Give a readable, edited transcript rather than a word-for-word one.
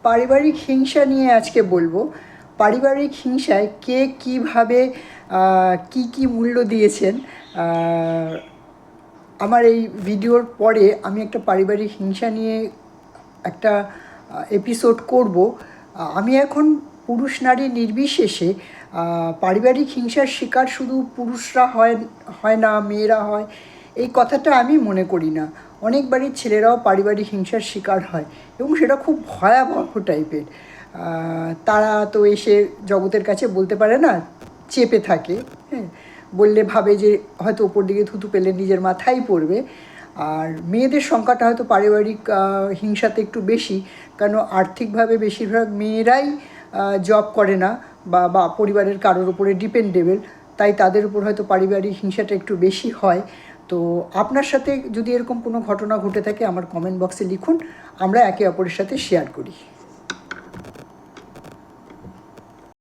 পারিবারিক হিংসা নিয়ে আজকে বলবো। পারিবারিক হিংসায় কে কীভাবে কি মূল্য দিয়েছেন। আমার এই ভিডিওর পরে আমি একটা পারিবারিক হিংসা নিয়ে একটা এপিসোড করব। আমি এখন পুরুষ নারী নির্বিশেষে পারিবারিক হিংসার শিকার শুধু পুরুষরা হয় না, মেয়েরা হয়, এই কথাটা আমি মনে করি না। অনেক বাড়ির ছেলেরাও পারিবারিক হিংসার শিকার হয় এবং সেটা খুব ভয়াবহ টাইপের। তারা তো এসে জগতের কাছে বলতে পারে না, চেপে থাকে। হ্যাঁ, বললে ভাবে যে হয়তো ওপর দিকে থুতু পেলে নিজের মাথায় পড়বে। আর মেয়েদের সংখ্যাটা হয়তো পারিবারিক হিংসাতে একটু বেশি, কারণ আর্থিকভাবে বেশিরভাগ মেয়েরাই জব করে না বা পরিবারের কারোর উপরে ডিপেন্ডেবল, তাই তাদের উপর হয়তো পারিবারিক হিংসাটা একটু বেশি হয়। তো আপনার সাথে যদি এরকম কোনো ঘটনা ঘটে থাকে আমার কমেন্ট বক্সে লিখুন, আমরা একে অপরের সাথে শেয়ার করি।